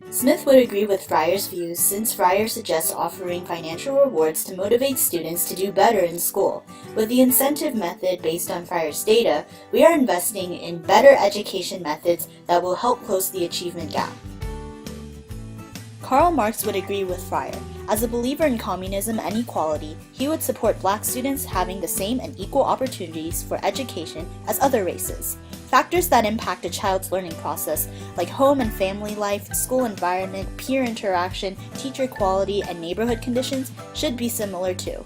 Smith would agree with Fryer's views since Fryer suggests offering financial rewards to motivate students to do better in school. With the incentive method based on Fryer's data, we are investing in better education methods that will help close the achievement gap. Karl Marx would agree with Fryer. As a believer in communism and equality, he would support black students having the same and equal opportunities for education as other races. Factors that impact a child's learning process, like home and family life, school environment, peer interaction, teacher quality, and neighborhood conditions, should be similar too.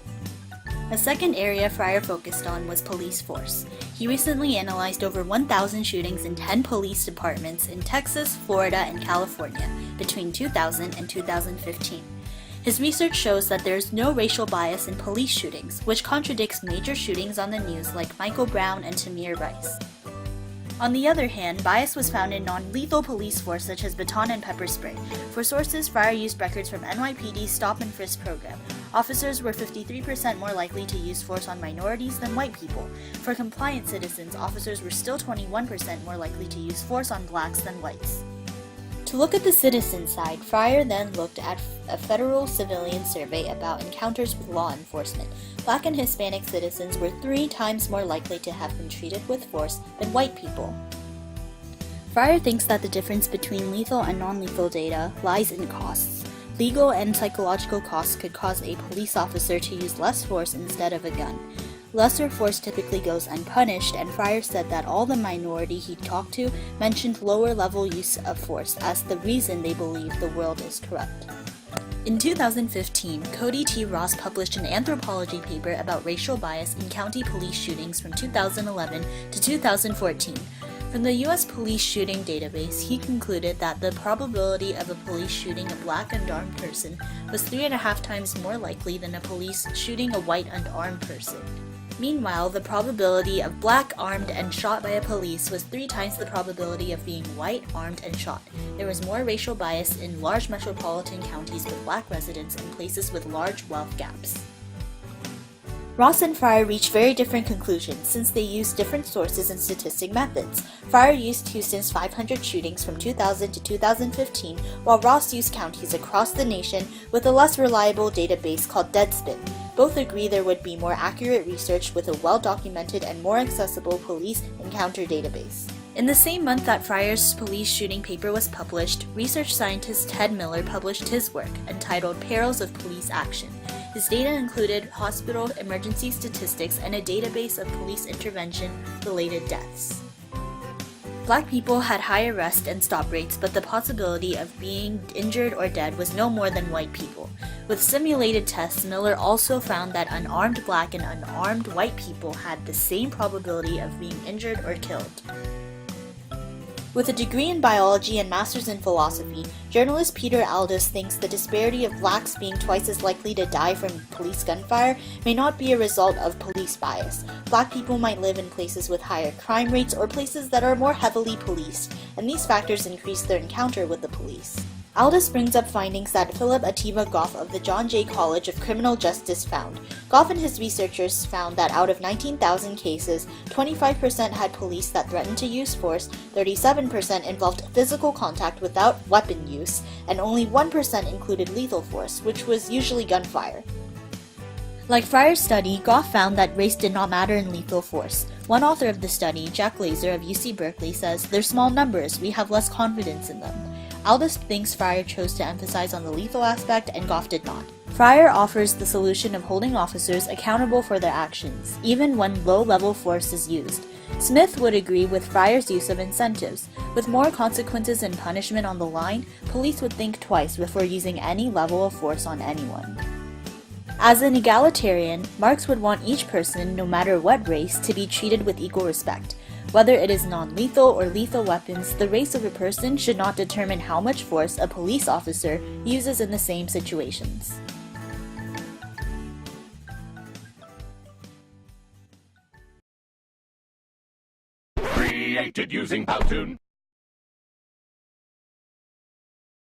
A second area Fryer focused on was police force. He recently analyzed over 1,000 shootings in 10 police departments in Texas, Florida, and California between 2000 and 2015. His research shows that there is no racial bias in police shootings, which contradicts major shootings on the news like Michael Brown and Tamir Rice. On the other hand, bias was found in non-lethal police force such as baton and pepper spray. For sources, Fryer used records from NYPD's Stop and Frisk program. Officers were 53% more likely to use force on minorities than white people. For compliant citizens, officers were still 21% more likely to use force on blacks than whites. To look at the citizen side, Fryer then looked at a federal civilian survey about encounters with law enforcement. Black and Hispanic citizens were 3 times more likely to have been treated with force than white people. Fryer thinks that the difference between lethal and non-lethal data lies in costs. Legal and psychological costs could cause a police officer to use less force instead of a gun. Lesser force typically goes unpunished, and Fryer said that all the minority he talked to mentioned lower level use of force as the reason they believe the world is corrupt. In 2015, Cody T. Ross published an anthropology paper about racial bias in county police shootings from 2011 to 2014. From the U.S. Police Shooting Database, he concluded that the probability of a police shooting a black unarmed person was 3.5 times more likely than a police shooting a white unarmed person. Meanwhile, the probability of black armed and shot by a police was 3 times the probability of being white armed and shot. There was more racial bias in large metropolitan counties with black residents and places with large wealth gaps. Ross and Fryer reached very different conclusions since they used different sources and statistic methods. Fryer used Houston's 500 shootings from 2000 to 2015, while Ross used counties across the nation with a less reliable database called Deadspin. Both agree there would be more accurate research with a well-documented and more accessible police encounter database. In the same month that Fryer's police shooting paper was published, research scientist Ted Miller published his work, entitled Perils of Police Action. His data included hospital emergency statistics and a database of police intervention-related deaths. Black people had high arrest and stop rates, but the possibility of being injured or dead was no more than white people. With simulated tests, Miller also found that unarmed black and unarmed white people had the same probability of being injured or killed. With a degree in biology and master's in philosophy, journalist Peter Aldous thinks the disparity of blacks being twice as likely to die from police gunfire may not be a result of police bias. Black people might live in places with higher crime rates or places that are more heavily policed, and these factors increase their encounter with the police. Aldous brings up findings that Philip Atiba Goff of the John Jay College of Criminal Justice found. Goff and his researchers found that out of 19,000 cases, 25% had police that threatened to use force, 37% involved physical contact without weapon use, and only 1% included lethal force, which was usually gunfire. Like Fryer's study, Goff found that race did not matter in lethal force. One author of the study, Jack Glazer of UC Berkeley, says, "They're small numbers, we have less confidence in them." Aldous thinks Fryer chose to emphasize on the lethal aspect, and Goff did not. Fryer offers the solution of holding officers accountable for their actions, even when low-level force is used. Smith would agree with Fryer's use of incentives. With more consequences and punishment on the line, police would think twice before using any level of force on anyone. As an egalitarian, Marx would want each person, no matter what race, to be treated with equal respect. Whether it is non-lethal or lethal weapons, the race of a person should not determine how much force a police officer uses in the same situations. Created using Powtoon.